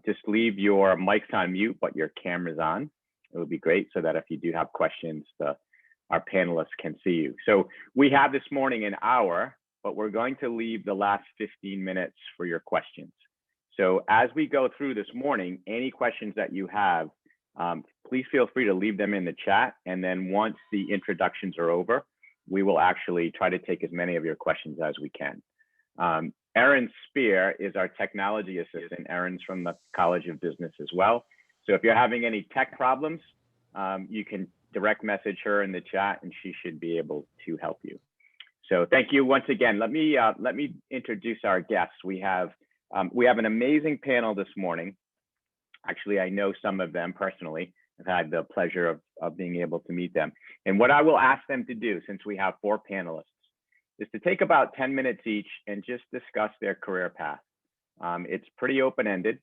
Just leave your mics on mute, but your camera's on. It would be great so that if you do have questions, our panelists can see you. So we have this morning an hour, but we're going to leave the last 15 minutes for your questions. So as we go through this morning, any questions that you have, please feel free to leave them in the chat. And then once the introductions are over, we will actually try to take as many of your questions as we can. Erin Spear is our technology assistant. Erin's from the College of Business as well. So if you're having any tech problems, you can direct message her in the chat and she should be able to help you. So thank you once again. Let me introduce our guests. We have an amazing panel this morning. Actually, I know some of them personally. I've had the pleasure of being able to meet them. And what I will ask them to do, since we have 4 panelists, is to take about 10 minutes each and just discuss their career path. It's pretty open-ended.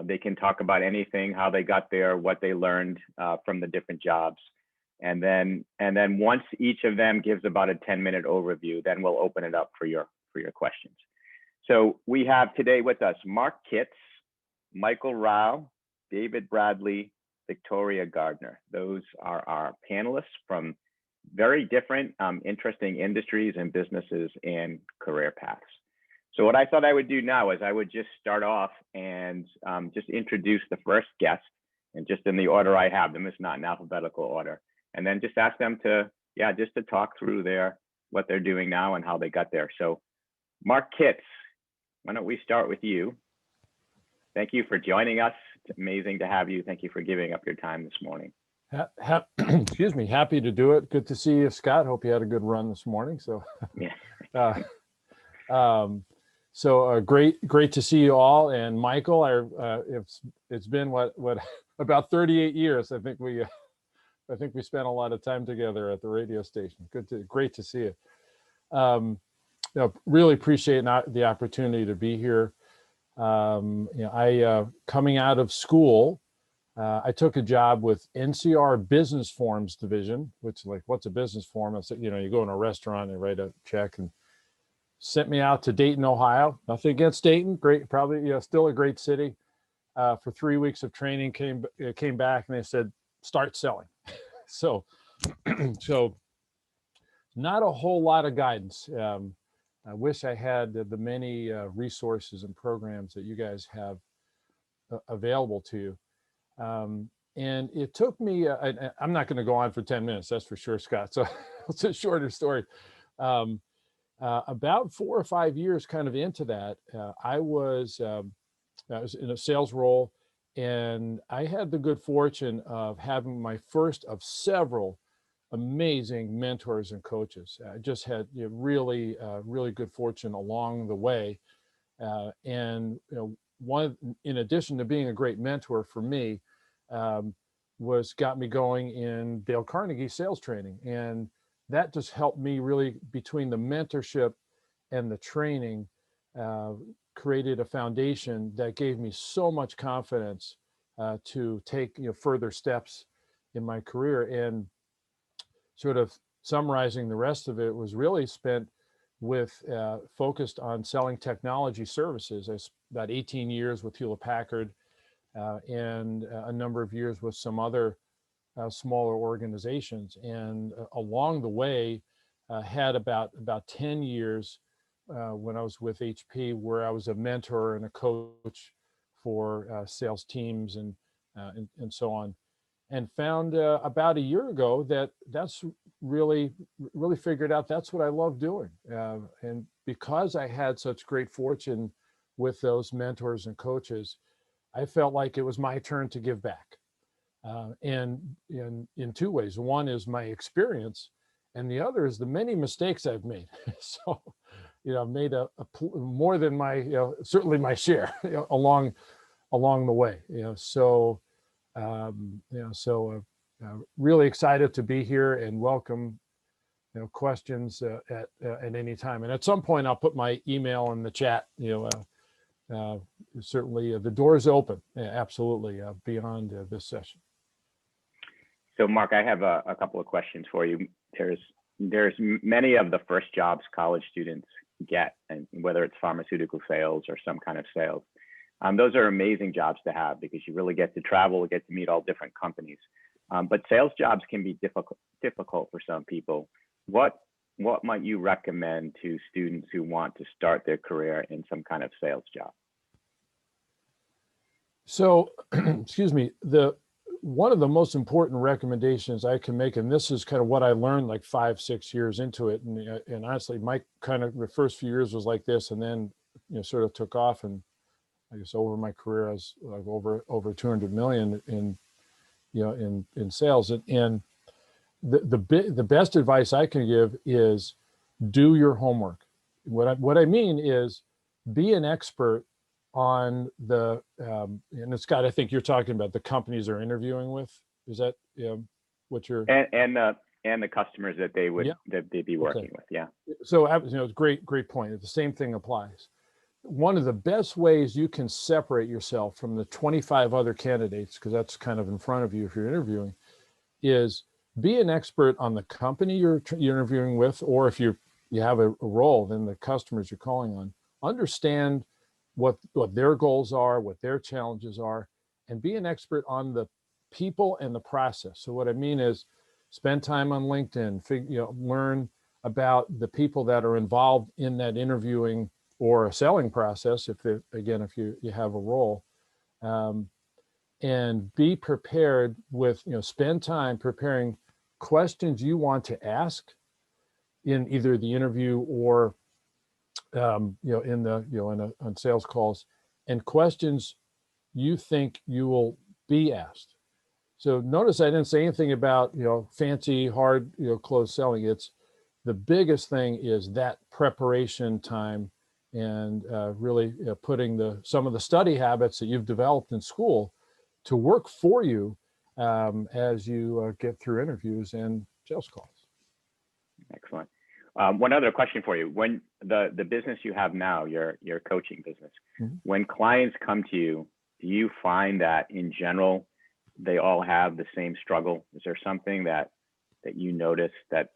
They can talk about anything, how they got there, what they learned from the different jobs. And then once each of them gives about a 10-minute overview, then we'll open it up for your questions. So we have today with us Mark Kitts, Michael Rao, David Bradley, Victoria Gardner. Those are our panelists from very different, interesting industries and businesses and career paths. So what I thought I would do now is I would just start off and just introduce the first guest, and just in the order I have them, it's not in alphabetical order, and then just ask them to, just to talk through what they're doing now and how they got there. So Mark Kitts, why don't we start with you? Thank you for joining us. It's amazing to have you. Thank you for giving up your time this morning. Excuse me, happy to do it. Good to see you, Scott. Hope you had a good run this morning. So, yeah. Great to see you all. And Michael, it's been what about 38 years. I think we spent a lot of time together at the radio station. Great to see you. Really appreciate the opportunity to be here. Coming out of school, I took a job with NCR Business Forms Division, which, like, what's a business form? It's, you go in a restaurant and write a check, and sent me out to Dayton, Ohio. Nothing against Dayton, great, probably still a great city. For 3 weeks of training, came back and they said, start selling. So not a whole lot of guidance. I wish I had the many resources and programs that you guys have available to you. And it took me, I'm not going to go on for 10 minutes, that's for sure, Scott. So it's a shorter story. About 4 or 5 years kind of into that, I was in a sales role, and I had the good fortune of having my first of several amazing mentors and coaches. I just had really good fortune along the way. And one, in addition to being a great mentor for me, got me going in Dale Carnegie sales training. And that just helped me really, between the mentorship and the training, created a foundation that gave me so much confidence to take further steps in my career. And sort of summarizing the rest of it was really spent with focused on selling technology services. I spent about 18 years with Hewlett Packard and a number of years with some other smaller organizations. And along the way, had about 10 years when I was with HP, where I was a mentor and a coach for sales teams and so on. And found about a year ago that's really figured out that's what I love doing. And because I had such great fortune with those mentors and coaches, I felt like it was my turn to give back. And in 2 ways. One is my experience, and the other is the many mistakes I've made. So, I've made more than my, certainly my share along the way. Really excited to be here and welcome questions at any time. And at some point, I'll put my email in the chat. Certainly the door's open. Absolutely, beyond this session. So Mark, I have a couple of questions for you. There's many of the first jobs college students get, and whether it's pharmaceutical sales or some kind of sales, Those are amazing jobs to have because you really get to travel, get to meet all different companies. But sales jobs can be difficult for some people. What might you recommend to students who want to start their career in some kind of sales job? So, excuse me, one of the most important recommendations I can make, and this is kind of what I learned like 5-6 years into it, and honestly, my kind of the first few years was like this, and then sort of took off, and I guess over my career, I was like over 200 million in sales, and the best advice I can give is do your homework. What I mean is be an expert on and Scott, I think you're talking about the companies they're interviewing with. Is that what you're and the customers that they'd be working with? Yeah. So it's great point. The same thing applies. One of the best ways you can separate yourself from the 25 other candidates, because that's kind of in front of you if you're interviewing, is be an expert on the company you're interviewing with, or if you have a role, then the customers you're calling on. Understand what their goals are, what their challenges are, and be an expert on the people and the process. So what I mean is spend time on LinkedIn, learn about the people that are involved in that interviewing or a selling process, if you have a role, and be prepared with, spend time preparing questions you want to ask in either the interview or on sales calls, and questions you think you will be asked. So notice I didn't say anything about fancy hard close selling. It's the biggest thing is that preparation time, and really putting some of the study habits that you've developed in school to work for you as you get through interviews and sales calls. Excellent. One other question for you. When the business you have now, your coaching business, when clients come to you, do you find that in general, they all have the same struggle? Is there something that you notice that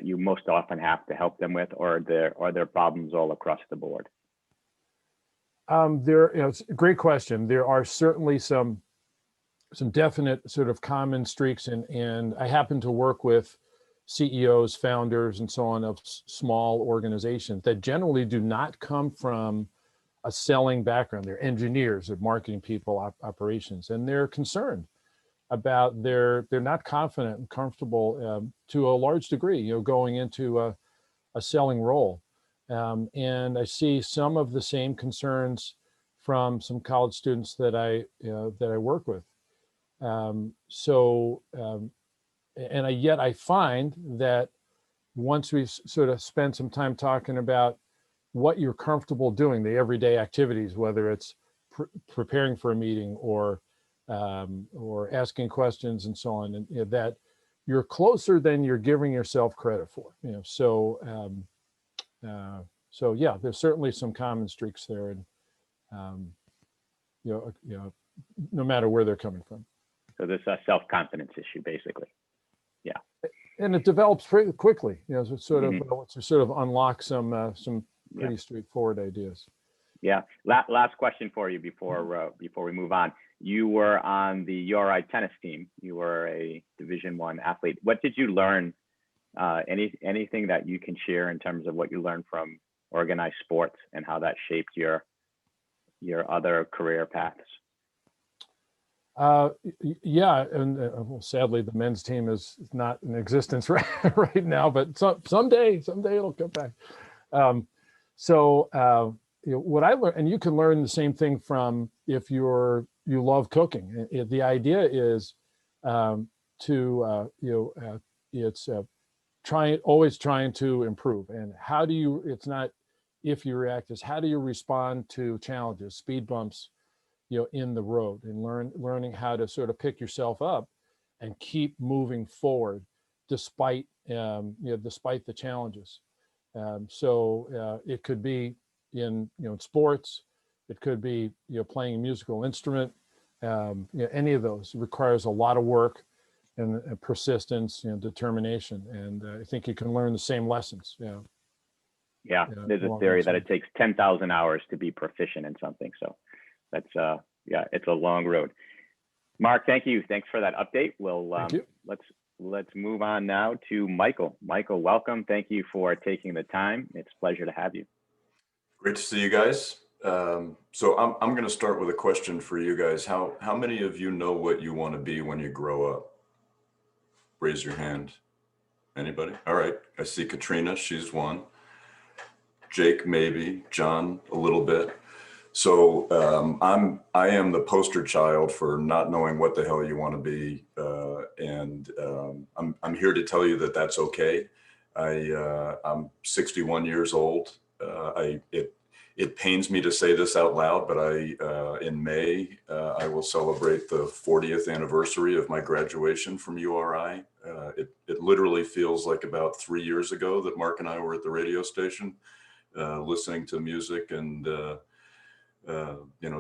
you most often have to help them with, or are there problems all across the board? It's a great question. There are certainly some definite sort of common streaks, and I happen to work with CEOs, founders, and so on of small organizations that generally do not come from a selling background. They're engineers, they're marketing people, operations, and they're concerned about they're not confident and comfortable to a large degree, going into a selling role. And I see some of the same concerns from some college students that I work with. Yet I find that once we sort of spend some time talking about what you're comfortable doing, the everyday activities, whether it's preparing for a meeting or asking questions and so on, and that you're closer than you're giving yourself credit for. So yeah, there's certainly some common streaks there, and no matter where they're coming from. So this is a self-confidence issue, basically. Yeah. And it develops pretty quickly, so sort of unlock some pretty straightforward ideas. Yeah. Last question for you before we move on. You were on the URI tennis team. You were a Division I athlete. What did you learn? Anything that you can share in terms of what you learned from organized sports and how that shaped your other career paths? Yeah, and well, sadly, the men's team is not in existence right now, but someday it'll come back. What I learned, and you can learn the same thing from if you love cooking. The idea is it's always trying to improve. And how do you? It's not if you react, is how do you respond to challenges, speed bumps, in the road, and learning how to sort of pick yourself up and keep moving forward despite the challenges. It could be in sports, it could be playing a musical instrument. Any of those requires a lot of work and persistence, determination, and I think you can learn the same lessons. Yeah, there's a theory that it takes 10,000 hours to be proficient in something. So That's yeah, it's a long road. Mark, thank you. Thanks for that update. We'll Thank you. let's move on now to Michael. Michael, welcome. Thank you for taking the time. It's a pleasure to have you. Great to see you guys. So I'm going to start with a question for you guys. How many of you know what you want to be when you grow up? Raise your hand. Anybody? All right. I see Katrina. She's one. Jake, maybe. John, a little bit. So I am the poster child for not knowing what the hell you want to be, and I'm here to tell you that that's okay. I'm 61 years old. It pains me to say this out loud, but in May I will celebrate the 40th anniversary of my graduation from URI. It literally feels like about 3 years ago that Mark and I were at the radio station listening to music and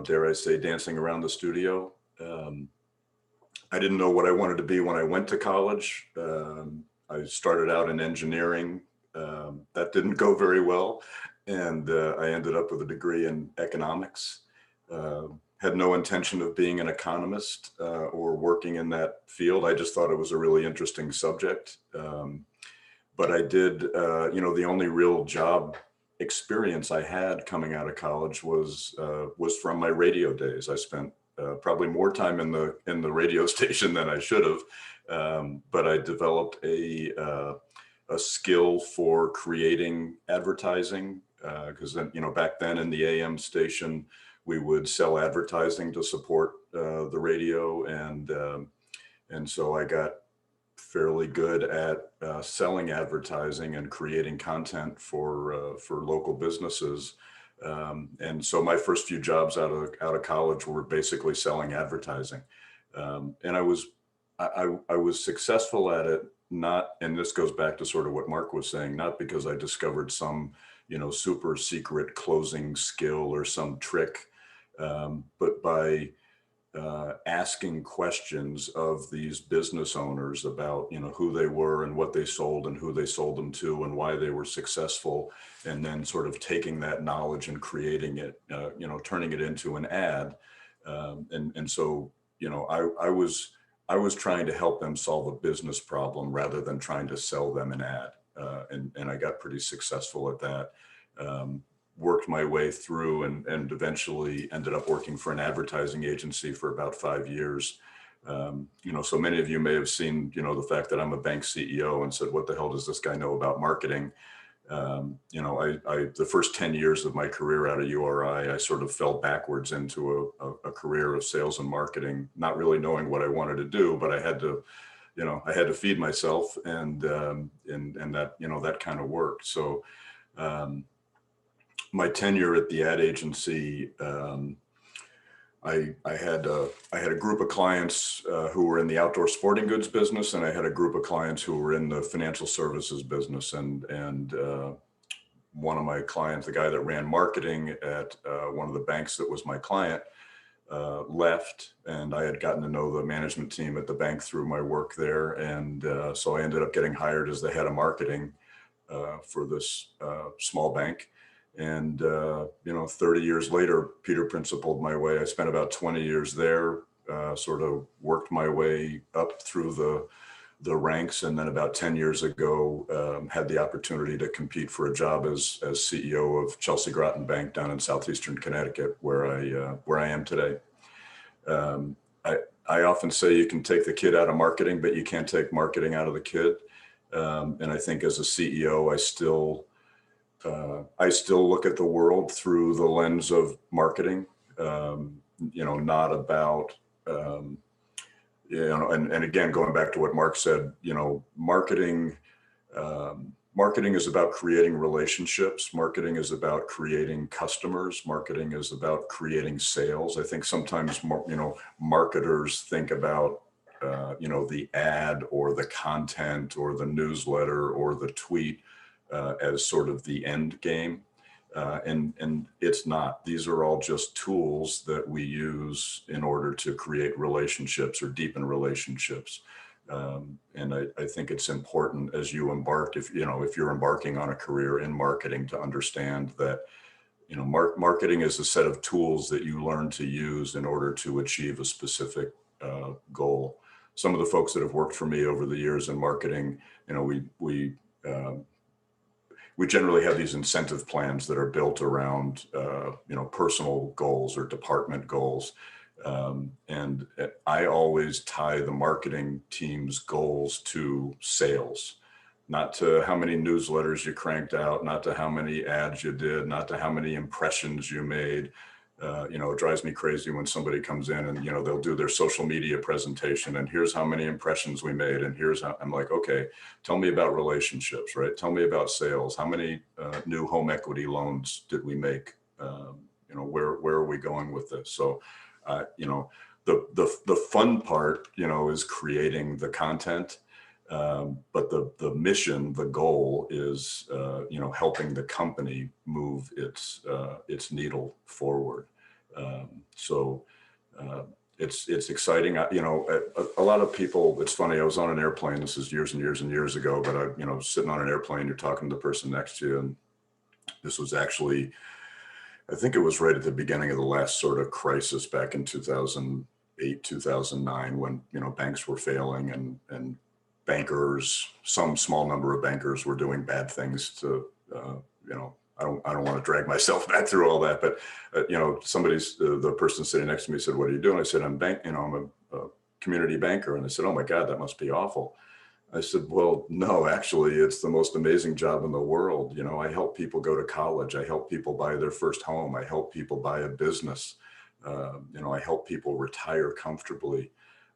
dare I say, dancing around the studio. I didn't know what I wanted to be when I went to college. I started out in engineering. That didn't go very well. And I ended up with a degree in economics. Had no intention of being an economist or working in that field. I just thought it was a really interesting subject. But I did, the only real job experience I had coming out of college was from my radio days. I spent probably more time in the radio station than I should have, but I developed a skill for creating advertising because then back then in the AM station we would sell advertising to support the radio, and so I got fairly good at selling advertising and creating content for local businesses. And so my first few jobs out of college were basically selling advertising. And I was successful at it, not, and this goes back to sort of what Mark was saying, not because I discovered some, super secret closing skill or some trick, but by asking questions of these business owners about who they were and what they sold and who they sold them to and why they were successful, and then sort of taking that knowledge and creating it, turning it into an ad, and so I was trying to help them solve a business problem rather than trying to sell them an ad, and I got pretty successful at that. Worked my way through and eventually ended up working for an advertising agency for about 5 years. So many of you may have seen, the fact that I'm a bank CEO and said, what the hell does this guy know about marketing? The first 10 years of my career out of URI, I sort of fell backwards into a career of sales and marketing, not really knowing what I wanted to do, but I had to, I had to feed myself, and that, that kind of worked. So, my tenure at the ad agency, I had a group of clients who were in the outdoor sporting goods business, and I had a group of clients who were in the financial services business. And one of my clients, the guy that ran marketing at one of the banks that was my client, left, and I had gotten to know the management team at the bank through my work there, and so I ended up getting hired as the head of marketing for this small bank. And, 30 years later, Peter principled my way. I spent about 20 years there, sort of worked my way up through the ranks. And then about 10 years ago, had the opportunity to compete for a job as CEO of Chelsea Groton Bank down in southeastern Connecticut, where I am today. I often say you can take the kid out of marketing, but you can't take marketing out of the kid. And I think as a CEO, I still look at the world through the lens of marketing, not about, and again, going back to what Mark said, marketing is about creating relationships. Marketing is about creating customers. Marketing is about creating sales. I think sometimes, marketers think about, the ad or the content or the newsletter or the tweet as sort of the end game. And it's not. These are all just tools that we use in order to create relationships or deepen relationships. And I think it's important as you embark, if you're embarking on a career in marketing, to understand that You know, marketing is a set of tools that you learn to use in order to achieve a specific goal. Some of the folks that have worked for me over the years in marketing, you know, we generally have these incentive plans that are built around, you know, personal goals or department goals. And I always tie the marketing team's goals to sales, not to how many newsletters you cranked out, not to how many ads you did, not to how many impressions you made. You know, it drives me crazy when somebody comes in and, you know, they'll do their social media presentation and here's how many impressions we made. And here's how, I'm like, okay, tell me about relationships, right? Tell me about sales. How many new home equity loans did we make? You know, where are we going with this? So, you know, the fun part, you know, is creating the content. But the mission, the goal is, you know, helping the company move its needle forward. So it's exciting. You know, a lot of people, it's funny, I was on an airplane, this is years and years and years ago, but I, you know, sitting on an airplane, you're talking to the person next to you. And this was actually, I think it was right at the beginning of the last sort of crisis back in 2008, 2009, when, you know, banks were failing and bankers, some small number of bankers were doing bad things to, you know, I don't want to drag myself back through all that, but you know, the person sitting next to me said, "What are you doing?" I said, "I'm a community banker." And they said, "Oh my God, that must be awful." I said, "Well, no, actually, it's the most amazing job in the world. You know, I help people go to college. I help people buy their first home. I help people buy a business. You know, I help people retire comfortably.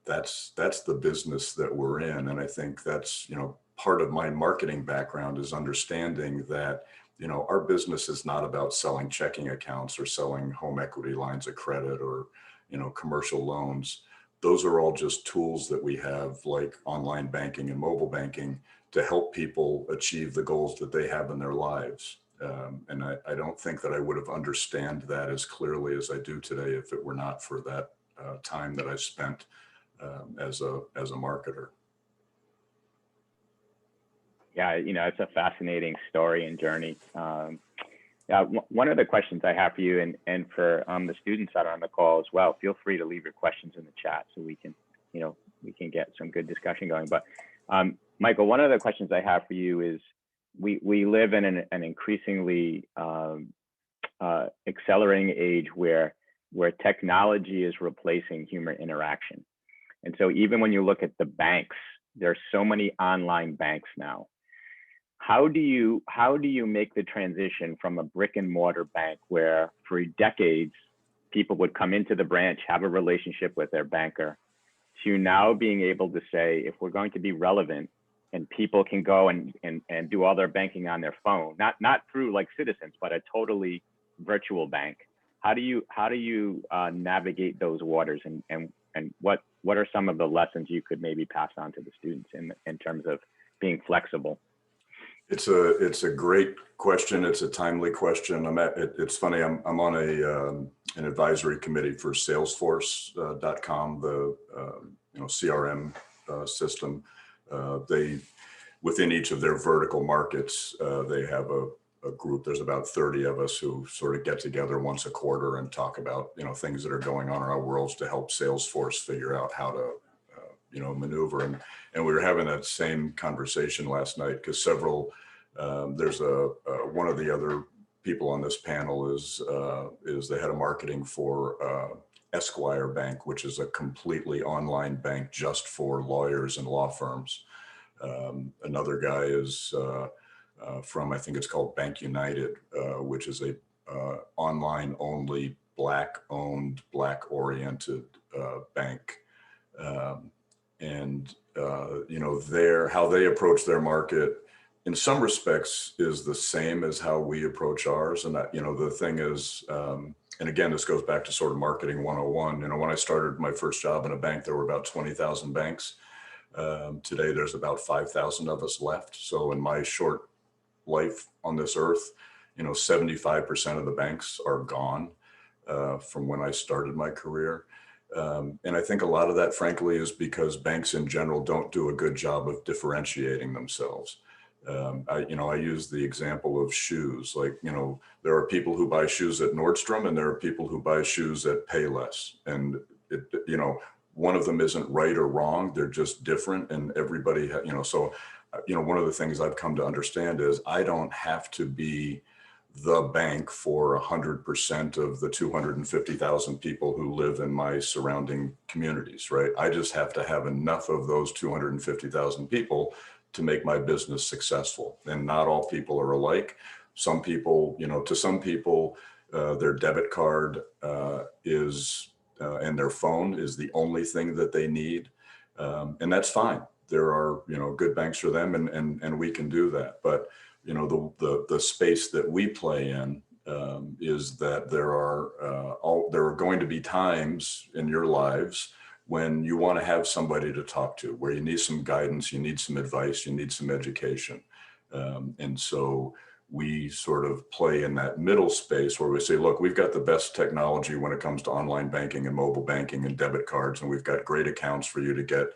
That's the business that we're in." And I think that's, you know, part of my marketing background is understanding that, you know, our business is not about selling checking accounts or selling home equity lines of credit or, you know, commercial loans. Those are all just tools that we have, like online banking and mobile banking, to help people achieve the goals that they have in their lives. And I don't think that I would have understand that as clearly as I do today if it were not for that time that I spent as a marketer. Yeah, you know, it's a fascinating story and journey. Yeah, one of the questions I have for you and for the students that are on the call as well, feel free to leave your questions in the chat so we can, you know, we can get some good discussion going. But Michael, one of the questions I have for you is, we live in an increasingly accelerating age where technology is replacing human interaction. And so even when you look at the banks, there's so many online banks now. How do you make the transition from a brick and mortar bank where for decades people would come into the branch, have a relationship with their banker, to now being able to say, if we're going to be relevant and people can go and do all their banking on their phone, not through like Citizens, but a totally virtual bank. How do you navigate those waters, and what are some of the lessons you could maybe pass on to the students in terms of being flexible? It's a great question. It's a timely question. It's funny. I'm on an advisory committee for Salesforce.com, the you know, CRM system. They, within each of their vertical markets, they have a group. There's about 30 of us who sort of get together once a quarter and talk about, you know, things that are going on in our worlds to help Salesforce figure out how to you know, maneuver. And we were having that same conversation last night because there's one of the other people on this panel is the head of marketing for Esquire Bank, which is a completely online bank just for lawyers and law firms. Another guy is from, I think it's called Bank United, which is a online only Black owned, Black oriented bank. And you know, how they approach their market in some respects is the same as how we approach ours. And that, you know, the thing is, and again, this goes back to sort of marketing 101. You know, when I started my first job in a bank, there were about 20,000 banks. Today, there's about 5,000 of us left. So in my short life on this earth, you know, 75% of the banks are gone from when I started my career. And I think a lot of that, frankly, is because banks in general don't do a good job of differentiating themselves. I use the example of shoes. Like, there are people who buy shoes at Nordstrom and there are people who buy shoes at Payless. And, one of them isn't right or wrong. They're just different. And everybody, one of the things I've come to understand is I don't have to be the bank for 100% of the 250,000 people who live in my surrounding communities, right? I just have to have enough of those 250,000 people to make my business successful. And not all people are alike. Some people, to some people, their debit card and their phone is the only thing that they need. And that's fine. There are, good banks for them, and we can do that. But the space that we play in is that there are going to be times in your lives when you want to have somebody to talk to, where you need some guidance, you need some advice, you need some education. And so we sort of play in that middle space where we say, look, we've got the best technology when it comes to online banking and mobile banking and debit cards, and we've got great accounts for you to get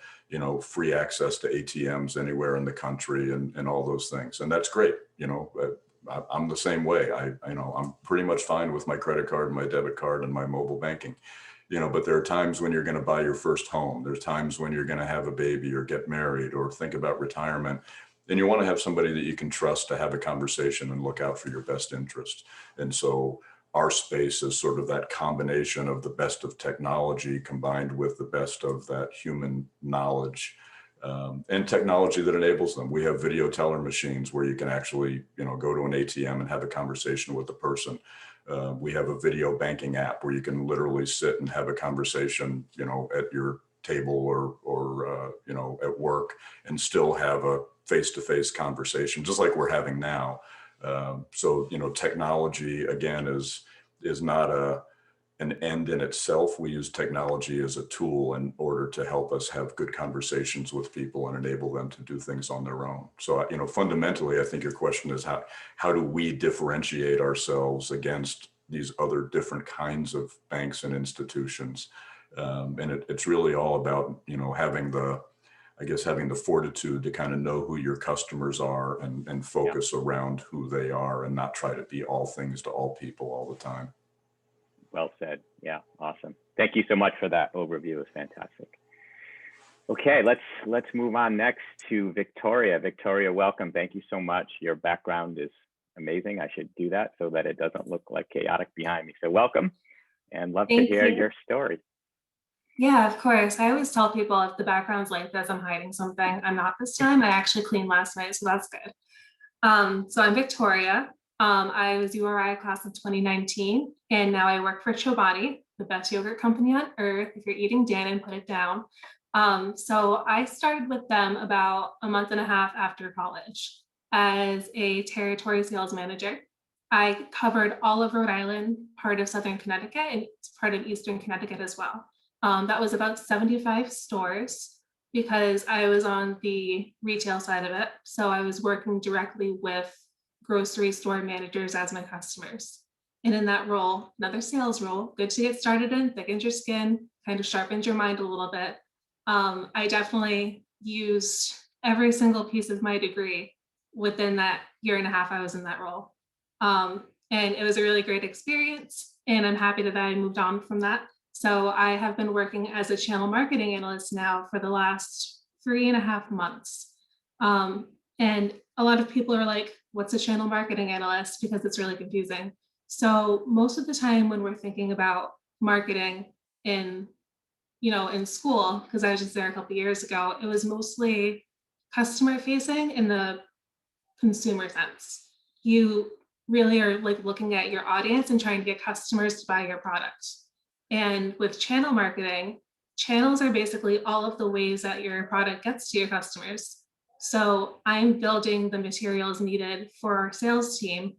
free access to ATMs anywhere in the country and all those things. And that's great. I'm the same way. I'm pretty much fine with my credit card and my debit card and my mobile banking, but there are times when you're going to buy your first home. There's times when you're going to have a baby or get married or think about retirement. And you want to have somebody that you can trust to have a conversation and look out for your best interest. And so our space is sort of that combination of the best of technology combined with the best of that human knowledge and technology that enables them. We have video teller machines where you can actually, go to an ATM and have a conversation with the person. We have a video banking app where you can literally sit and have a conversation, at your table or at work and still have a face-to-face conversation, just like we're having now. So technology again is not an end in itself. We use technology as a tool in order to help us have good conversations with people and enable them to do things on their own. So fundamentally, I think your question is how do we differentiate ourselves against these other different kinds of banks and institutions? And it's really all about having the fortitude to kind of know who your customers are and focus around who they are and not try to be all things to all people all the time. Well said. Yeah, awesome. Thank you so much for that overview. It was fantastic. Okay, let's move on next to Victoria. Victoria, welcome. Thank you so much. Your background is amazing. I should do that so that it doesn't look like chaotic behind me. So welcome, and love to hear your story. Yeah, of course. I always tell people if the background's like this, I'm hiding something. I'm not this time. I actually cleaned last night, so that's good. So I'm Victoria. I was URI class of 2019, and now I work for Chobani, the best yogurt company on earth. If you're eating Dannon, put it down. So I started with them about a month and a half after college as a territory sales manager. I covered all of Rhode Island, part of Southern Connecticut, and part of Eastern Connecticut as well. That was about 75 stores because I was on the retail side of it. So I was working directly with grocery store managers as my customers. And in that role, another sales role, good to get started in, thickens your skin, kind of sharpens your mind a little bit. I definitely used every single piece of my degree within that year and a half I was in that role. And it was a really great experience. And I'm happy that I moved on from that. So I have been working as a channel marketing analyst now for the last 3.5 months. And a lot of people are like, what's a channel marketing analyst? Because it's really confusing. So most of the time when we're thinking about marketing in school, because I was just there a couple of years ago, it was mostly customer facing in the consumer sense. You really are like looking at your audience and trying to get customers to buy your product. And with channel marketing, channels are basically all of the ways that your product gets to your customers. So I'm building the materials needed for our sales team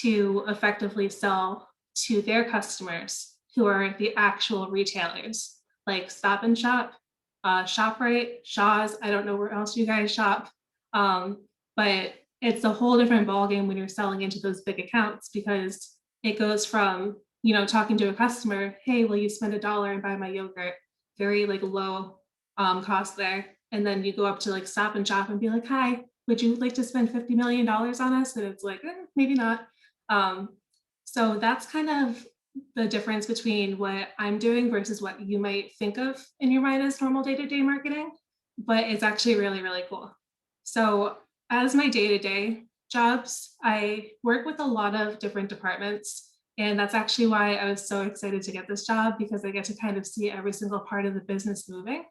to effectively sell to their customers who are the actual retailers, like Stop and Shop, ShopRite, Shaw's. I don't know where else you guys shop, but it's a whole different ballgame when you're selling into those big accounts because it goes from talking to a customer, hey, will you spend $1 and buy my yogurt? Very like low cost there. And then you go up to like Stop and Shop and be like, hi, would you like to spend $50 million on us? And it's like, maybe not. So that's kind of the difference between what I'm doing versus what you might think of in your mind as normal day-to-day marketing, but it's actually really, really cool. So as my day-to-day jobs, I work with a lot of different departments. And that's actually why I was so excited to get this job, because I get to kind of see every single part of the business moving.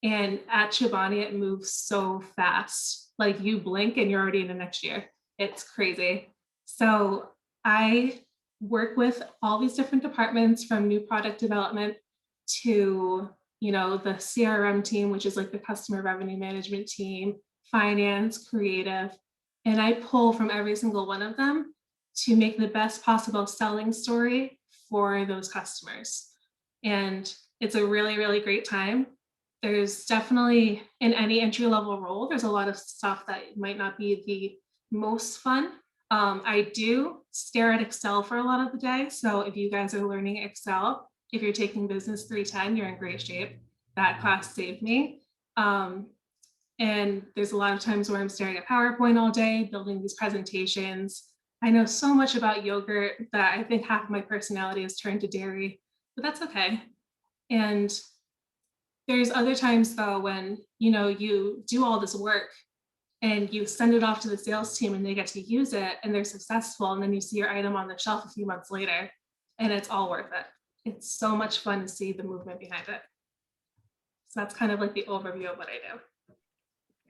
And at Chobani, it moves so fast. Like you blink and you're already in the next year. It's crazy. So I work with all these different departments, from new product development to, the CRM team, which is like the customer revenue management team, finance, creative. And I pull from every single one of them to make the best possible selling story for those customers. And it's a really, really great time. There's definitely, in any entry level role, there's a lot of stuff that might not be the most fun. I do stare at Excel for a lot of the day. So if you guys are learning Excel, if you're taking Business 310, you're in great shape. That class saved me. And there's a lot of times where I'm staring at PowerPoint all day, building these presentations. I know so much about yogurt that I think half of my personality is turned to dairy, but that's okay. And there's other times though, when, you do all this work and you send it off to the sales team and they get to use it and they're successful. And then you see your item on the shelf a few months later and it's all worth it. It's so much fun to see the movement behind it. So that's kind of like the overview of what I do.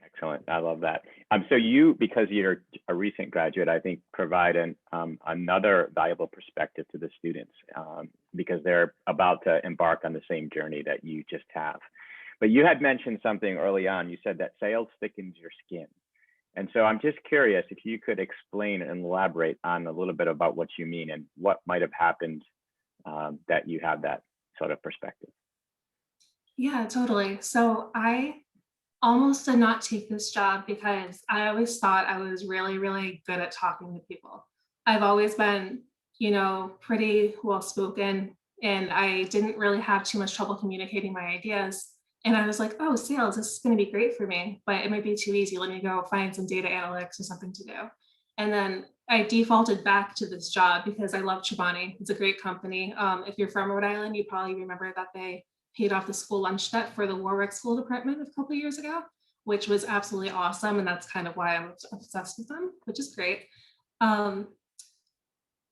Excellent. I love that. So you, because you're a recent graduate, I think provide another valuable perspective to the students, because they're about to embark on the same journey that you just have. But you had mentioned something early on. You said that sales thickens your skin. And so I'm just curious if you could explain and elaborate on a little bit about what you mean and what might have happened that you have that sort of perspective. Yeah, totally. So I almost did not take this job because I always thought I was really, really good at talking to people. I've always been, pretty well spoken, and I didn't really have too much trouble communicating my ideas. And I was like, oh, sales, this is going to be great for me, but it might be too easy. Let me go find some data analytics or something to do. And then I defaulted back to this job because I love Chobani. It's a great company. If you're from Rhode Island, you probably remember that they paid off the school lunch debt for the Warwick School Department a couple of years ago, which was absolutely awesome. And that's kind of why I'm obsessed with them, which is great.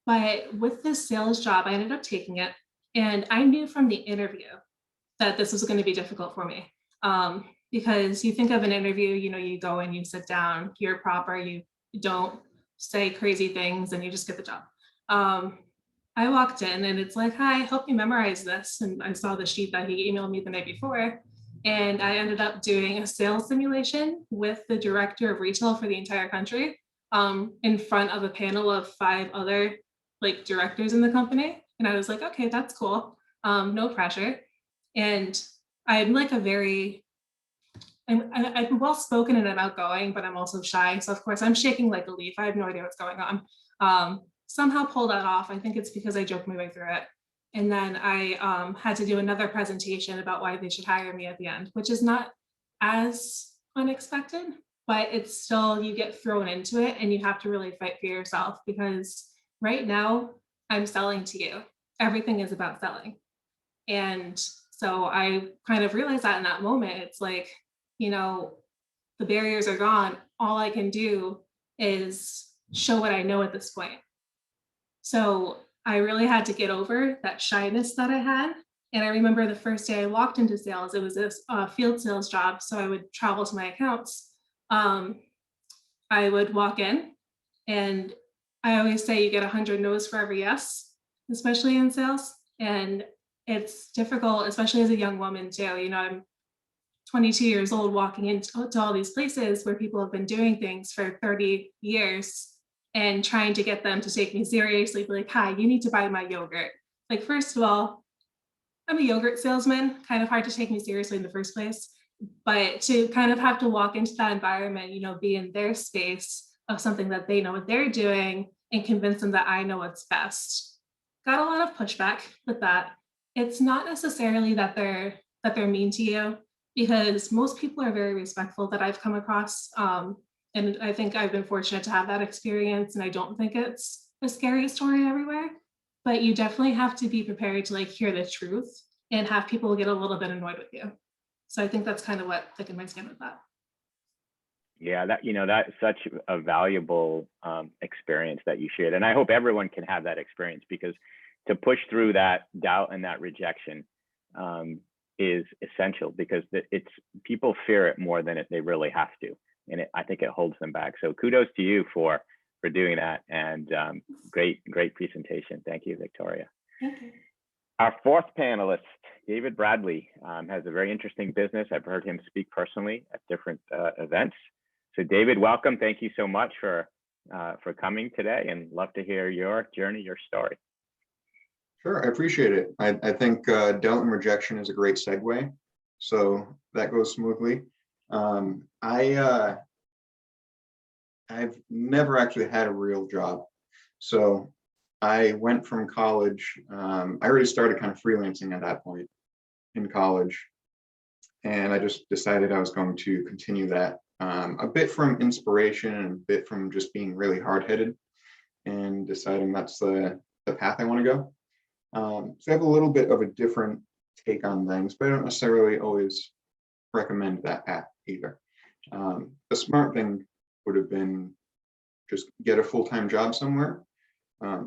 But with this sales job, I ended up taking it. And I knew from the interview that this was going to be difficult for me. Because you think of an interview, you go and you sit down, you're proper, you don't say crazy things, and you just get the job. I walked in and it's like, hi, help me memorize this. And I saw the sheet that he emailed me the night before. And I ended up doing a sales simulation with the director of retail for the entire country, in front of a panel of 5 other directors in the company. And I was like, okay, that's cool. No pressure. And I'm I'm well spoken and I'm outgoing, but I'm also shy. So of course I'm shaking like a leaf. I have no idea what's going on. Somehow pull that off. I think it's because I joked my way through it. And then I had to do another presentation about why they should hire me at the end, which is not as unexpected, but it's still, you get thrown into it and you have to really fight for yourself, because right now I'm selling to you. Everything is about selling. And so I kind of realized that in that moment, it's like, the barriers are gone. All I can do is show what I know at this point. So I really had to get over that shyness that I had. And I remember the first day I walked into sales, it was a field sales job. So I would travel to my accounts. I would walk in, and I always say you get 100 no's for every yes, especially in sales. And it's difficult, especially as a young woman too. I'm 22 years old walking into all these places where people have been doing things for 30 years and trying to get them to take me seriously, be like, hi, you need to buy my yogurt. Like, first of all, I'm a yogurt salesman, kind of hard to take me seriously in the first place. But to kind of have to walk into that environment, be in their space of something that they know what they're doing and convince them that I know what's best. Got a lot of pushback with that. It's not necessarily that they're mean to you, because most people are very respectful that I've come across. And And I think I've been fortunate to have that experience, and I don't think it's a scary story everywhere, but you definitely have to be prepared to like hear the truth and have people get a little bit annoyed with you. So I think that's kind of what thickened my skin with that. Yeah, that, that's such a valuable experience that you shared. And I hope everyone can have that experience, because to push through that doubt and that rejection is essential, because people fear it more than they really have to. And I think it holds them back. So kudos to you for doing that, and great presentation. Thank you, Victoria. Thank you. Our fourth panelist, David Bradley, has a very interesting business. I've heard him speak personally at different events. So David, welcome. Thank you so much for coming today, and love to hear your journey, your story. Sure, I appreciate it. I think doubt and rejection is a great segue, so that goes smoothly. I've never actually had a real job. So I went from college, I already started kind of freelancing at that point in college. And I just decided I was going to continue that, a bit from inspiration and a bit from just being really hard-headed and deciding that's the path I want to go. So I have a little bit of a different take on things, but I don't necessarily always recommend that path either. The smart thing would have been just get a full-time job somewhere,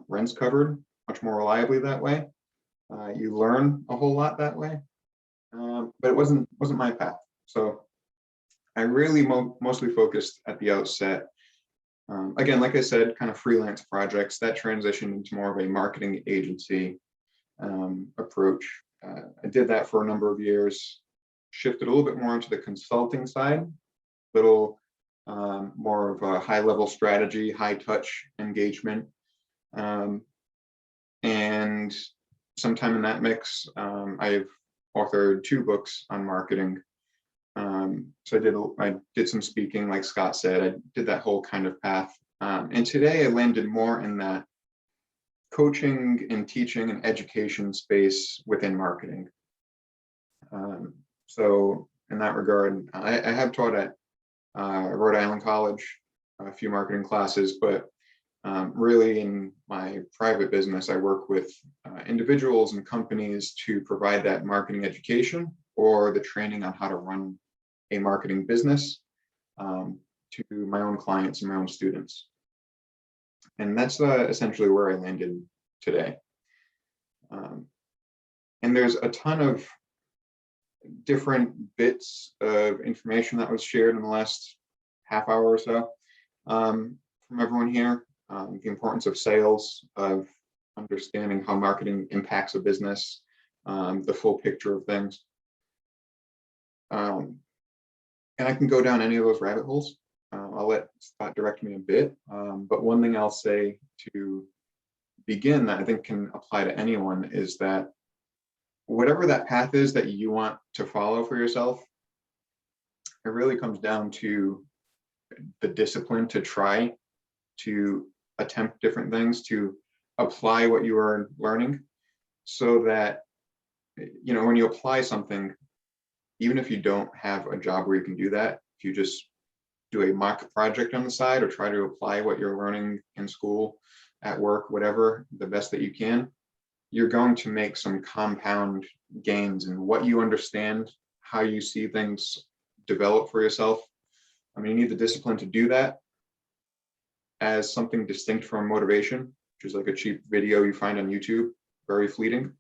rent's covered much more reliably that way. You learn a whole lot that way, but it wasn't my path. So I really mostly focused at the outset. Again, like I said, kind of freelance projects that transitioned into more of a marketing agency approach. I did that for a number of years, shifted a little bit more into the consulting side, little more of a high level strategy, high touch engagement. And sometime in that mix, I've authored 2 books on marketing. So I did some speaking, like Scott said, I did that whole kind of path. And today I landed more in that coaching and teaching and education space within marketing. So in that regard, I have taught at Rhode Island College, a few marketing classes, but really in my private business, I work with individuals and companies to provide that marketing education or the training on how to run a marketing business to my own clients and my own students. And that's essentially where I landed today. And there's a ton of different bits of information that was shared in the last half hour or so from everyone here. The importance of sales, of understanding how marketing impacts a business, the full picture of things. And I can go down any of those rabbit holes. I'll let Scott direct me a bit, but one thing I'll say to begin that I think can apply to anyone is that whatever that path is that you want to follow for yourself, it really comes down to the discipline to try to attempt different things, to apply what you are learning, so that, you know, when you apply something, even if you don't have a job where you can do that, if you just do a mock project on the side or try to apply what you're learning in school, at work, whatever, the best that you can, you're going to make some compound gains in what you understand, how you see things develop for yourself. I mean, you need the discipline to do that as something distinct from motivation, which is like a cheap video you find on YouTube, very fleeting.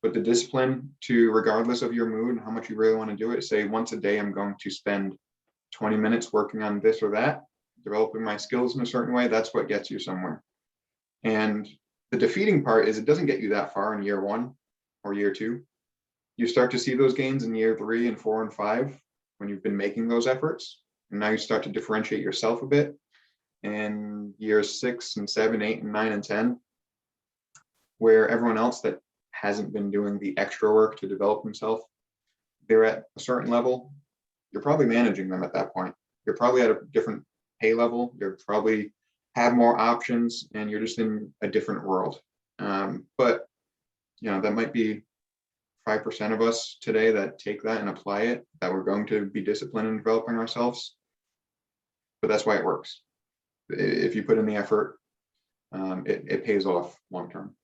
But the discipline to, regardless of your mood and how much you really want to do it, say once a day, I'm going to spend 20 minutes working on this or that, developing my skills in a certain way, that's what gets you somewhere. And the defeating part is it doesn't get you that far in year 1 or year 2. You start to see those gains in year 3 and 4 and 5 when you've been making those efforts. And now you start to differentiate yourself a bit. And years 6 and 7, 8 and 9 and 10, where everyone else that hasn't been doing the extra work to develop themselves, they're at a certain level, you're probably managing them at that point. You're probably at a different pay level. You're probably have more options and you're just in a different world. But you know, that might be 5% of us today that take that and apply it, that we're going to be disciplined in developing ourselves. but that's why it works. If you put in the effort, it pays off long term.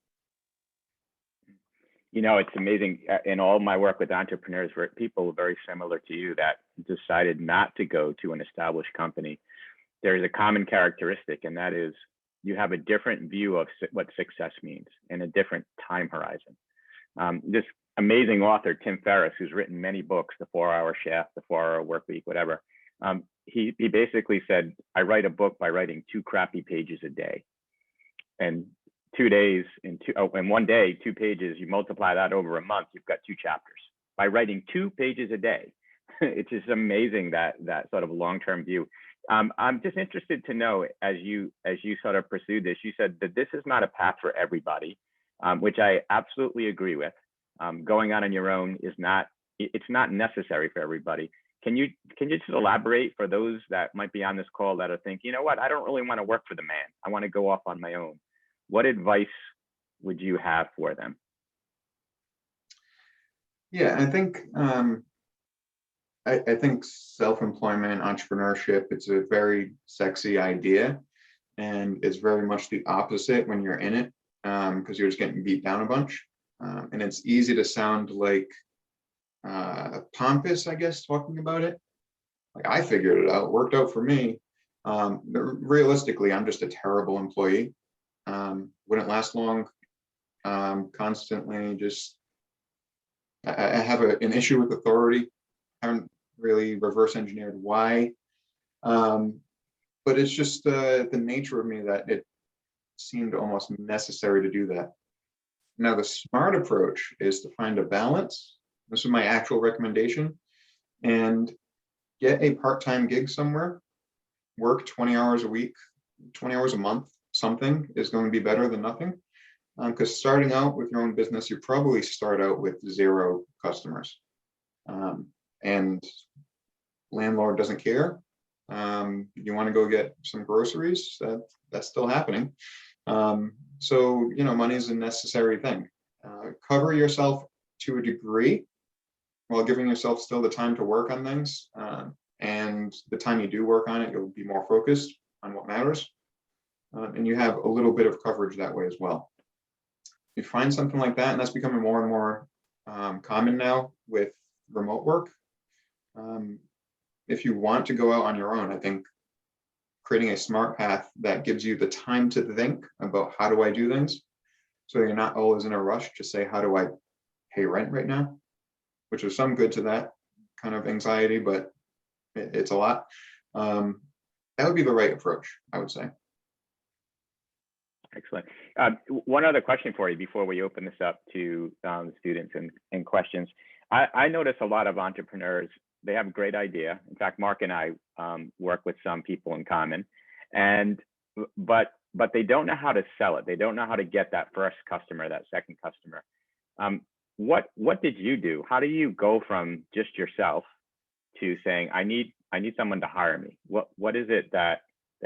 You know, it's amazing in all my work with entrepreneurs, where people very similar to you that decided not to go to an established company. There's a common characteristic, and that is you have a different view of what success means and a different time horizon. This amazing author, Tim Ferriss, who's written many books, The 4-Hour Chef, The 4-Hour Work Week, whatever, he basically said, I write a book by writing 2 crappy pages a day. And 2 days in one day, 2 pages, you multiply that over a month, you've got 2 chapters by writing 2 pages a day. It's just amazing that sort of long-term view. I'm just interested to know, as you sort of pursue this, you said that this is not a path for everybody, which I absolutely agree with. Going on your own is not, it's not necessary for everybody. Can you just elaborate for those that might be on this call that are thinking, you know what, I don't really want to work for the man. I want to go off on my own. What advice would you have for them? Yeah, I think I think self-employment, entrepreneurship, it's a very sexy idea, and it's very much the opposite when you're in it, because you're just getting beat down a bunch, and it's easy to sound like pompous, I guess, talking about it. Like, I figured it out, worked out for me. Realistically, I'm just a terrible employee. Wouldn't last long. Constantly just, I have an issue with authority. I haven't really reverse engineered why, but it's just the nature of me that it seemed almost necessary to do that. Now, the smart approach is to find a balance. This is my actual recommendation, and get a part-time gig somewhere. Work 20 hours a week, 20 hours a month. Something is going to be better than nothing. Because starting out with your own business, you probably start out with 0 customers, and landlord doesn't care. You want to go get some groceries, that's still happening. So, you know, money is a necessary thing. Cover yourself to a degree while giving yourself still the time to work on things. And the time you do work on it, you'll be more focused on what matters. And you have a little bit of coverage that way as well. You find something like that, and that's becoming more and more common now with remote work. If you want to go out on your own, I think creating a smart path that gives you the time to think about how do I do things, so you're not always in a rush to say, how do I pay rent right now? Which is some good to that kind of anxiety, but it's a lot. That would be the right approach, I would say. Excellent. One other question for you before we open this up to students and questions. I notice a lot of entrepreneurs, they have a great idea. In fact, Mark and I work with some people in common, but they don't know how to sell it. They don't know how to get that first customer, that second customer. What did you do? How do you go from just yourself to saying, I need someone to hire me? What is it that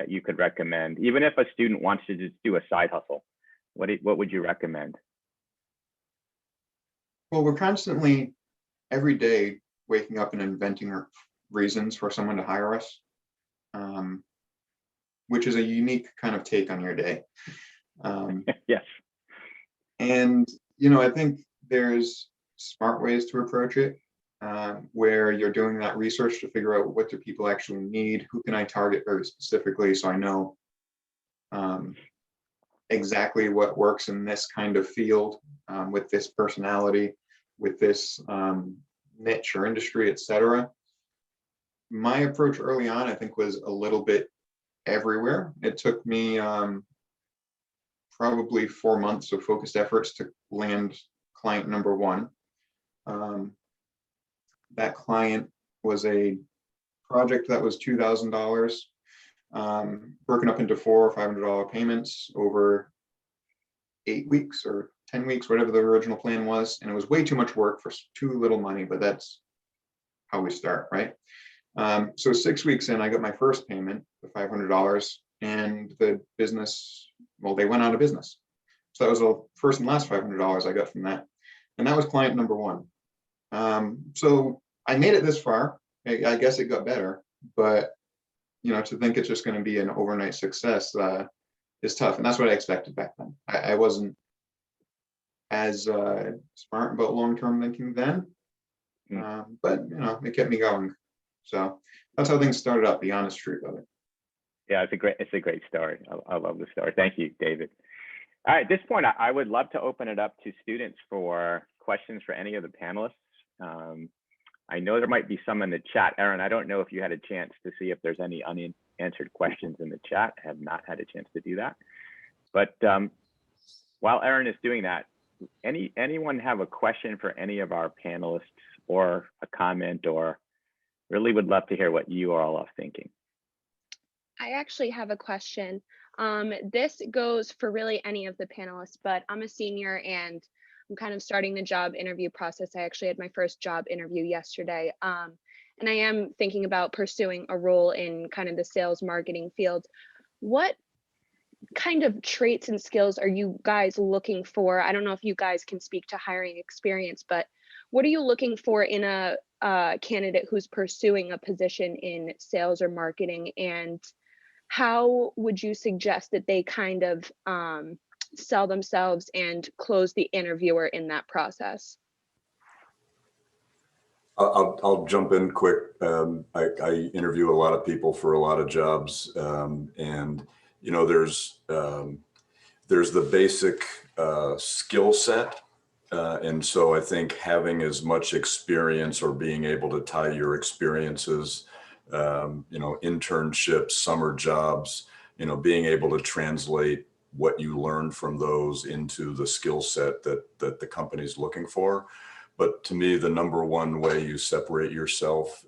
you could recommend, even if a student wants to just do a side hustle? What would you recommend? Well, we're constantly, every day, waking up and inventing reasons for someone to hire us, which is a unique kind of take on your day. Yes. And, you know, I think there's smart ways to approach it, where you're doing that research to figure out what do people actually need, who can I target very specifically, so I know exactly what works in this kind of field, with this personality, with this niche or industry, etc. My approach early on, I think, was a little bit everywhere. It took me probably 4 months of focused efforts to land client number 1. That client was a project that was $2,000, broken up into $400 or $500 payments over 8 weeks or 10 weeks, whatever the original plan was. And it was way too much work for too little money, but that's how we start, right? So 6 weeks in, I got my first payment, the $500, and the business, well, they went out of business. So that was the first and last $500 I got from that. And that was client number 1. So I made it this far. I guess it got better, but to think it's just going to be an overnight success is tough. And that's what I expected back then. I wasn't as smart about long-term thinking then, but it kept me going. So that's how things started out, the honest truth of it. Yeah, it's a great story. I love the story. Thank you, David. All right, at this point, I would love to open it up to students for questions for any of the panelists. I know there might be some in the chat. Aaron, I don't know if you had a chance to see if there's any unanswered questions in the chat. I have not had a chance to do that. But while Aaron is doing that, anyone have a question for any of our panelists or a comment, or really would love to hear what you all are thinking? I actually have a question. This goes for really any of the panelists, but I'm a senior and I'm kind of starting the job interview process. I actually had my first job interview yesterday. And I am thinking about pursuing a role in kind of the sales marketing field. What kind of traits and skills are you guys looking for? I don't know if you guys can speak to hiring experience, but what are you looking for in a candidate who's pursuing a position in sales or marketing? And how would you suggest that they kind of sell themselves and close the interviewer in that process? I'll jump in quick. I interview a lot of people for a lot of jobs, and there's the basic skill set, and so I think having as much experience or being able to tie your experiences, internships, summer jobs, being able to translate what you learn from those into the skill set that the company's looking for. But to me, the number one way you separate yourself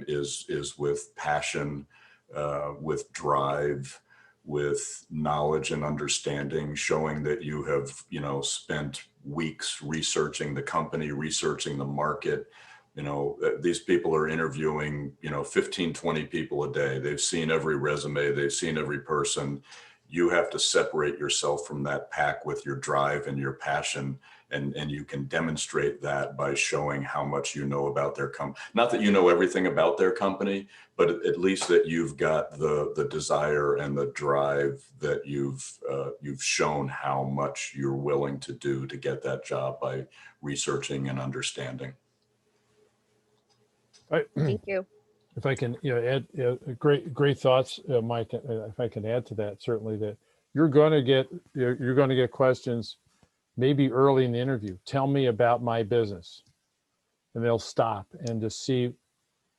is with passion, with drive, with knowledge and understanding, showing that you have, spent weeks researching the company, researching the market. These people are interviewing, 15, 20 people a day. They've seen every resume, they've seen every person. You have to separate yourself from that pack with your drive and your passion. And you can demonstrate that by showing how much you know about their company. Not that you know everything about their company, but at least that you've got the desire and the drive that you've shown how much you're willing to do to get that job by researching and understanding. Thank you. If I can, add great thoughts, Mike. If I can add to that, certainly that you're going to get questions maybe early in the interview. Tell me about my business, and they'll stop and just see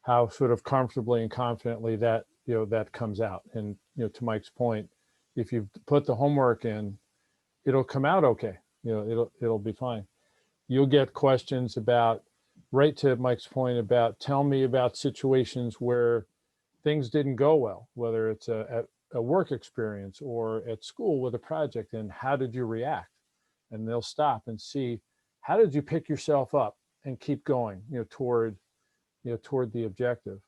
how sort of comfortably and confidently that that comes out. And to Mike's point, if you put the homework in, it'll come out okay. It'll be fine. You'll get questions about, right to Mike's point about, tell me about situations where things didn't go well, whether it's a work experience or at school with a project, and how did you react? And they'll stop and see, how did you pick yourself up and keep going, toward the objective.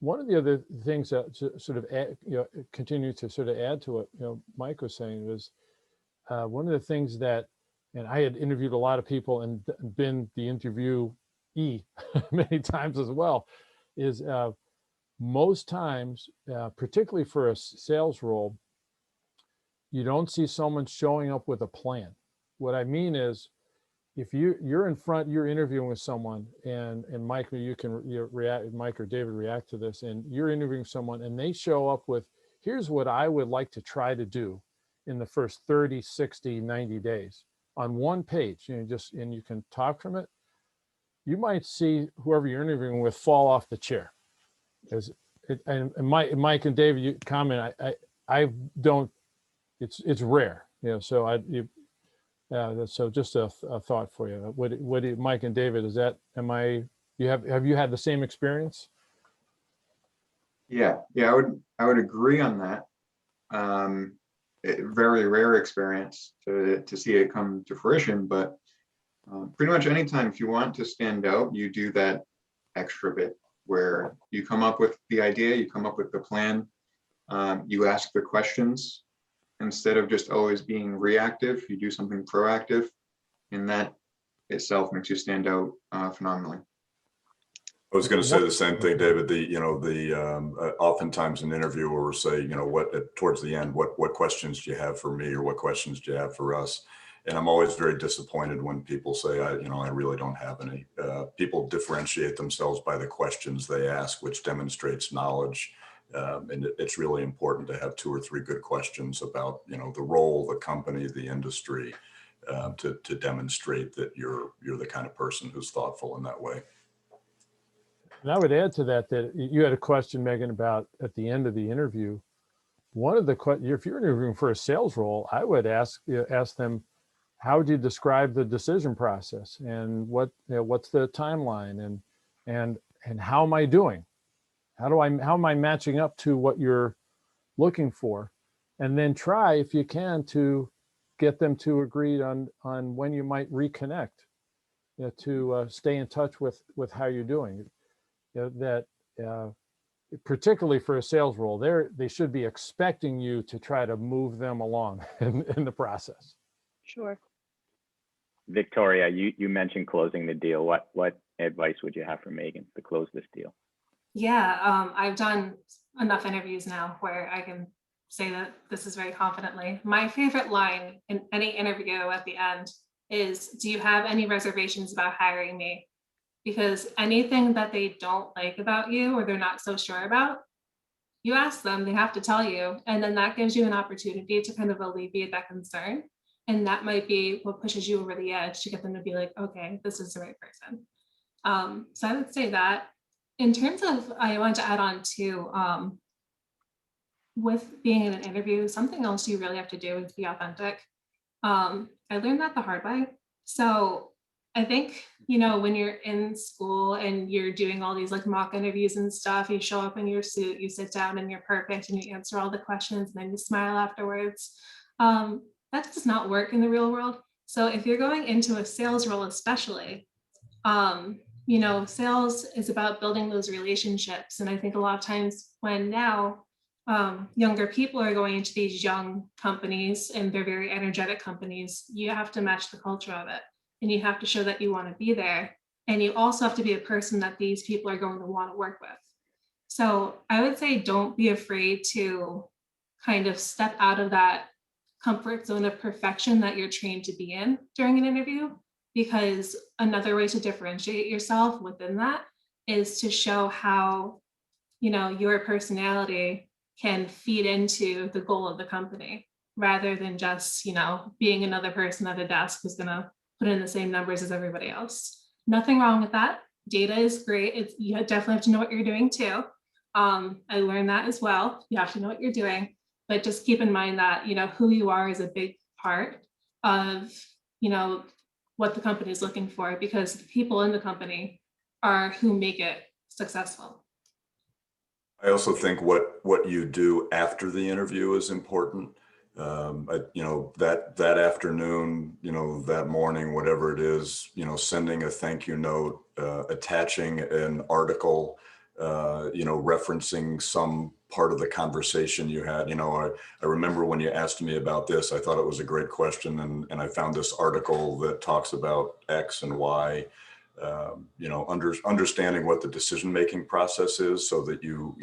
One of the other things that sort of continue to sort of add to what Mike was saying was one of the things that, and I had interviewed a lot of people and been the interviewee many times as well, is most times, particularly for a sales role, you don't see someone showing up with a plan. What I mean is, if you're in front, you're interviewing with someone, and Mike, you can react, Mike or David react to this, and you're interviewing someone and they show up with, here's what I would like to try to do in the first 30, 60, 90 days on one page, and you can talk from it. You might see whoever you're interviewing with fall off the chair. And Mike and David, you comment, I don't, it's rare, so so just a thought for you. What do Mike and David, have you had the same experience? Yeah, I would agree on that. Very rare experience to see it come to fruition, but pretty much anytime, if you want to stand out, you do that extra bit where you come up with the idea, you come up with the plan, you ask the questions. Instead of just always being reactive, you do something proactive, and that itself makes you stand out phenomenally. I was going to say the same thing, David. Oftentimes an interviewer will say, towards the end, what questions do you have for me, or what questions do you have for us? And I'm always very disappointed when people say, I really don't have any. People differentiate themselves by the questions they ask, which demonstrates knowledge. And it's really important to have 2 or 3 good questions about, the role, the company, the industry, to demonstrate that you're the kind of person who's thoughtful in that way. And I would add to that, that you had a question, Megan, about at the end of the interview. One of the questions, if you're interviewing for a sales role, I would ask them, how would you describe the decision process, and what's the timeline, and how am I doing? How am I matching up to what you're looking for? And then try, if you can, to get them to agree on when you might reconnect, to stay in touch with how you're doing. Particularly for a sales role, they should be expecting you to try to move them along in the process. Sure. Victoria, you mentioned closing the deal. What advice would you have for Megan to close this deal? Yeah, I've done enough interviews now where I can say that this is very confidently. My favorite line in any interview at the end is, do you have any reservations about hiring me? Because anything that they don't like about you or they're not so sure about, you ask them, they have to tell you. And then that gives you an opportunity to kind of alleviate that concern. And that might be what pushes you over the edge to get them to be like, okay, this is the right person. So I would say that. In terms of, I want to add on to, with being in an interview, something else you really have to do is be authentic. I learned that the hard way. So I think, when you're in school and you're doing all these like mock interviews and stuff, you show up in your suit, you sit down and you're perfect and you answer all the questions and then you smile afterwards. That does not work in the real world. So if you're going into a sales role, especially, sales is about building those relationships. And I think a lot of times when now younger people are going into these young companies and they're very energetic companies, you have to match the culture of it. And you have to show that you want to be there. And you also have to be a person that these people are going to want to work with. So I would say, don't be afraid to kind of step out of that comfort zone of perfection that you're trained to be in during an interview, because another way to differentiate yourself within that is to show how, your personality can feed into the goal of the company, rather than just, being another person at a desk who's going to put in the same numbers as everybody else. Nothing wrong with that. Data is great. You definitely have to know what you're doing too. I learned that as well. You have to know what you're doing, but just keep in mind that, who you are is a big part of, what the company is looking for, because the people in the company are who make it successful. I also think what you do after the interview is important. That afternoon, that morning, whatever it is, sending a thank you note, attaching an article, referencing some part of the conversation you had. I remember when you asked me about this, I thought it was a great question. And I found this article that talks about X and Y. Understanding what the decision-making process is, so that you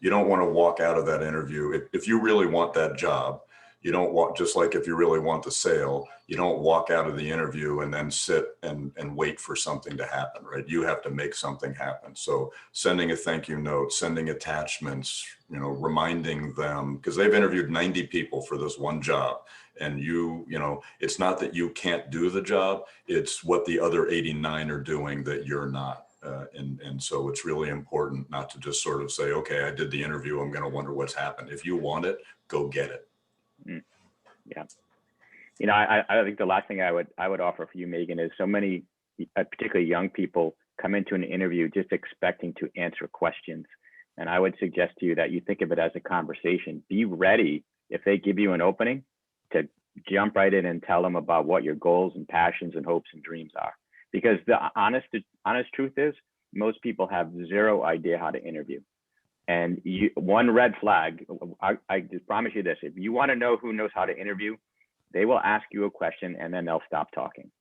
don't want to walk out of that interview. If you really want that job, you don't want, just like if you really want the sale, you don't walk out of the interview and then sit and wait for something to happen, right? You have to make something happen. So sending a thank you note, sending attachments, reminding them, because they've interviewed 90 people for this one job. And it's not that you can't do the job, it's what the other 89 are doing that you're not. And so it's really important not to just sort of say, okay, I did the interview, I'm going to wonder what's happened. If you want it, go get it. Yeah. I think the last thing I would offer for you, Megan, is so many, particularly young people, come into an interview just expecting to answer questions. And I would suggest to you that you think of it as a conversation. Be ready, if they give you an opening, to jump right in and tell them about what your goals and passions and hopes and dreams are. Because the honest truth is, most people have zero idea how to interview. And one red flag, I just promise you this: if you want to know who knows how to interview, they will ask you a question and then they'll stop talking.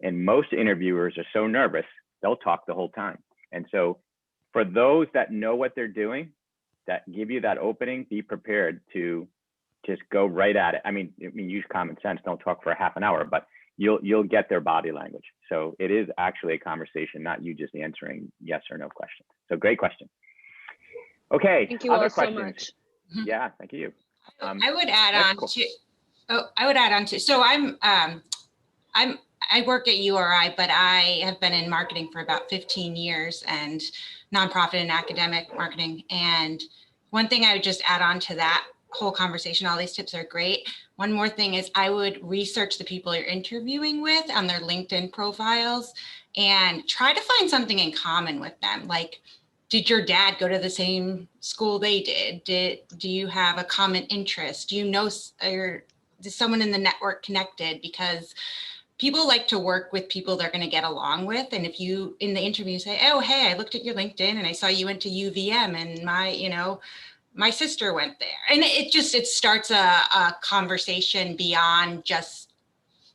And most interviewers are so nervous, they'll talk the whole time. And so for those that know what they're doing, that give you that opening, be prepared to just go right at it. I mean, use common sense, don't talk for a half an hour, but you'll get their body language. So it is actually a conversation, not you just answering yes or no questions. So great question. Okay, Thank you other all so questions? much. Yeah, thank you. I would add that's on cool. to, I would add on to, so I work at URI, but I have been in marketing for about 15 years and nonprofit and academic marketing. And one thing I would just add on to that whole conversation, all these tips are great. One more thing is I would research the people you're interviewing with on their LinkedIn profiles and try to find something in common with them. Like, did your dad go to the same school they did? Do you have a common interest? Do you know, or is someone in the network connected? Because people like to work with people they're going to get along with. And if you in the interview say, oh, hey, I looked at your LinkedIn and I saw you went to UVM and my sister went there. And it starts a conversation beyond just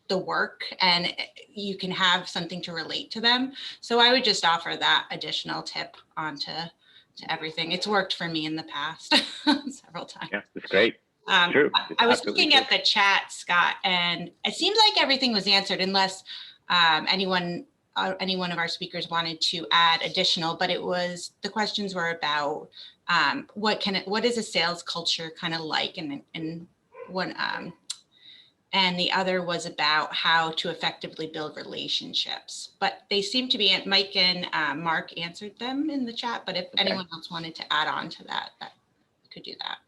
the work, and you can have something to relate to them. So I would just offer that additional tip onto everything. It's worked for me in the past several times. Yeah, that's great. True. I was looking at the chat, Scott, and it seems like everything was answered unless any one of our speakers wanted to add additional, but the questions were about what is a sales culture kind of like, and what and the other was about how to effectively build relationships. But they seem to be, Mike and Mark answered them in the chat, but if anyone else wanted to add on to that could do that.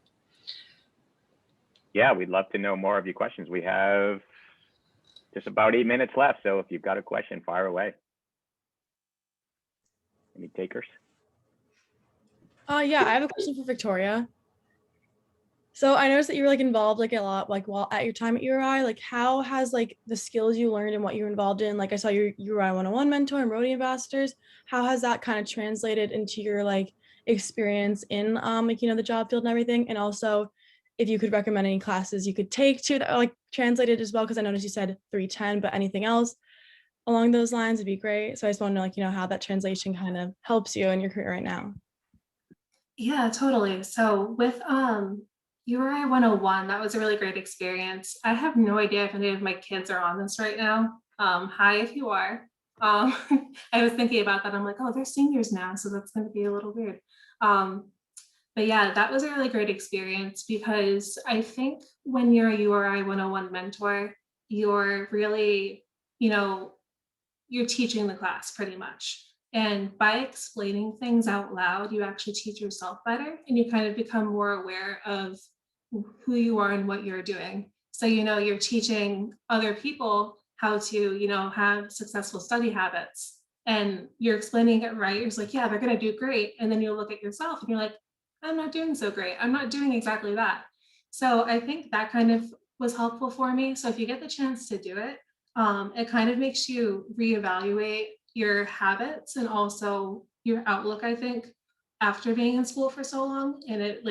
Yeah, we'd love to know more of your questions. We have just about 8 minutes left. So if you've got a question, fire away. Any takers? Yeah, I have a question for Victoria. So I noticed that you were involved a lot while at your time at URI. How has the skills you learned and what you're involved in, I saw your URI 101 mentor and Rotary ambassadors, how has that kind of translated into your experience in the job field and everything? And also if you could recommend any classes you could take to that are translated as well, because I noticed you said 310, but anything else along those lines would be great. So I just want to know how that translation kind of helps you in your career right now. Yeah, totally. So with URI 101, that was a really great experience. I have no idea if any of my kids are on this right now. Hi, if you are. I was thinking about that. I'm like, oh, they're seniors now, so that's going to be a little weird. But yeah, that was a really great experience because I think when you're a URI 101 mentor, you're really, you're teaching the class pretty much. And by explaining things out loud, you actually teach yourself better and you kind of become more aware of who you are and what you're doing. So, you're teaching other people how to, have successful study habits, and you're explaining it right. You're just like, yeah, they're going to do great. And then you look at yourself and you're like, I'm not doing so great. I'm not doing exactly that. So I think that kind of was helpful for me. So if you get the chance to do it, it kind of makes you reevaluate your habits and also your outlook, I think, after being in school for so long. And it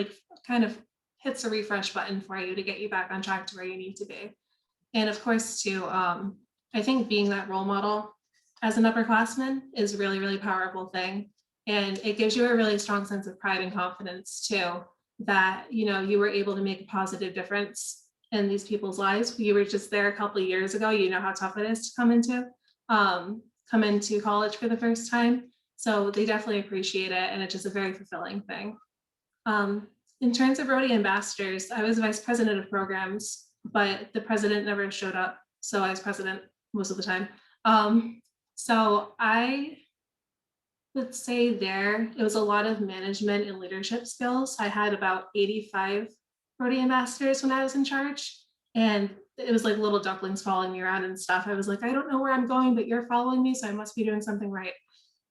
kind of hits a refresh button for you to get you back on track to where you need to be. And of course, too, I think being that role model as an upperclassman is a really, really powerful thing. And it gives you a really strong sense of pride and confidence too, that, you were able to make a positive difference in these people's lives. You were just there a couple of years ago, you know how tough it is to come into college for the first time. So they definitely appreciate it. And it's just a very fulfilling thing. In terms of Rotary ambassadors, I was vice president of programs, but the president never showed up. So I was president most of the time. So I would say it was a lot of management and leadership skills. I had about 85 Rotary ambassadors when I was in charge. And it was like little ducklings following me around and stuff. I was like, I don't know where I'm going, but you're following me, so I must be doing something right.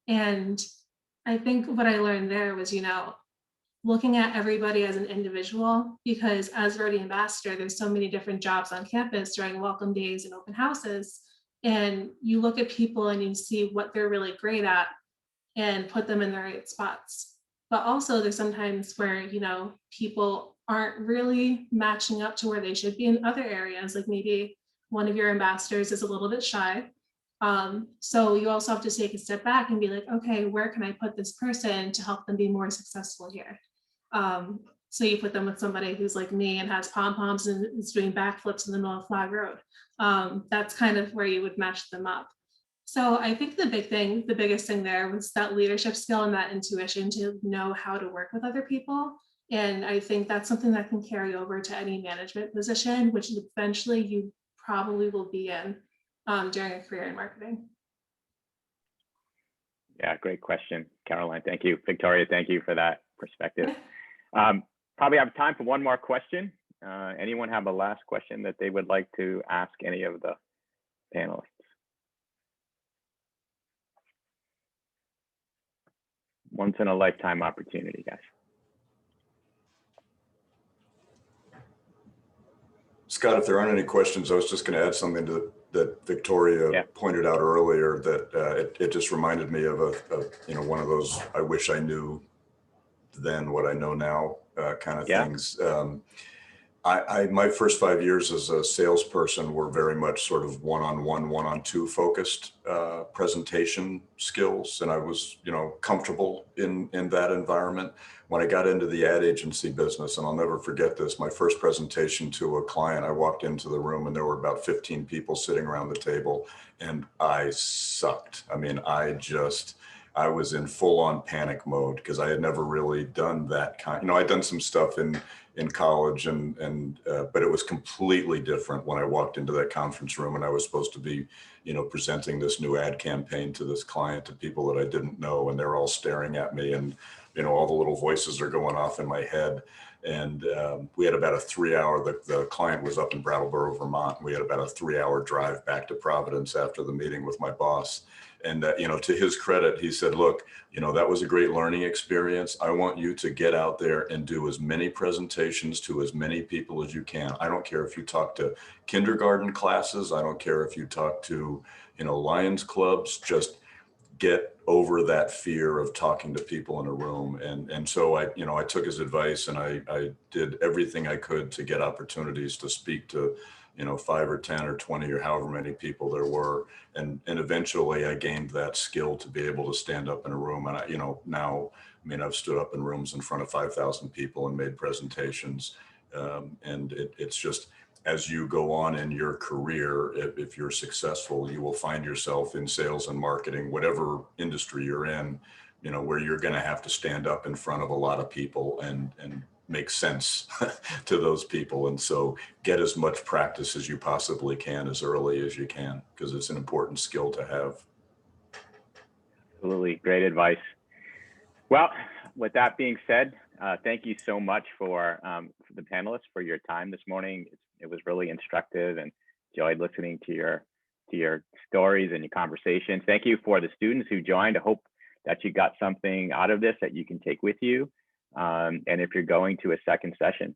And I think what I learned there was, looking at everybody as an individual, because as Rotary ambassador, there's so many different jobs on campus during welcome days and open houses. And you look at people and you see what they're really great at and put them in the right spots. But also there's sometimes where, people aren't really matching up to where they should be in other areas. Like maybe one of your ambassadors is a little bit shy So you also have to take a step back and be like, okay, where can I put this person to help them be more successful here? So you put them with somebody who's like me and has pom-poms and is doing backflips in the middle of Flag Road. That's kind of where you would match them up. So I think the biggest thing there was that leadership skill and that intuition to know how to work with other people. And I think that's something that can carry over to any management position, which eventually you probably will be in during a career in marketing. Yeah, great question, Caroline. Thank you. Victoria, thank you for that perspective. Probably have time for one more question. Anyone have a last question that they would like to ask any of the panelists? Once in a lifetime opportunity, guys. Scott, if there aren't any questions, I was just going to add something to that Victoria pointed out earlier, that it just reminded me of one of those I wish I knew then what I know now kind of things. My first 5 years as a salesperson were very much sort of one-on-one, one-on-two focused presentation skills. And I was, comfortable in that environment. When I got into the ad agency business, and I'll never forget this, my first presentation to a client, I walked into the room and there were about 15 people sitting around the table and I sucked. I mean, I was in full on panic mode because I had never really done that kind. I'd done some stuff in college but it was completely different when I walked into that conference room and I was supposed to be, presenting this new ad campaign to this client, to people that I didn't know, and they're all staring at me, and, all the little voices are going off in my head. And we had about a 3-hour, the client was up in Brattleboro, Vermont. We had about a 3-hour drive back to Providence after the meeting with my boss. And, to his credit, he said, look, that was a great learning experience. I want you to get out there and do as many presentations to as many people as you can. I don't care if you talk to kindergarten classes. I don't care if you talk to, Lions clubs. Just get over that fear of talking to people in a room. And so I took his advice and I did everything I could to get opportunities to speak to, 5 or 10 or 20 or however many people there were. And eventually I gained that skill to be able to stand up in a room. And I've stood up in rooms in front of 5,000 people and made presentations. And it's just, as you go on in your career, if you're successful, you will find yourself in sales and marketing, whatever industry you're in, where you're going to have to stand up in front of a lot of people and make sense to those people. And so get as much practice as you possibly can as early as you can, because it's an important skill to have. Absolutely. Great advice. Well, with that being said, thank you so much for the panelists for your time this morning. It was really instructive and enjoyed listening to your stories and your conversations. Thank you for the students who joined. I hope that you got something out of this that you can take with you. And if you're going to a second session,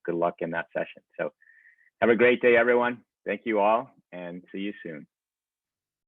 good luck in that session. So have a great day, everyone. Thank you all, and see you soon.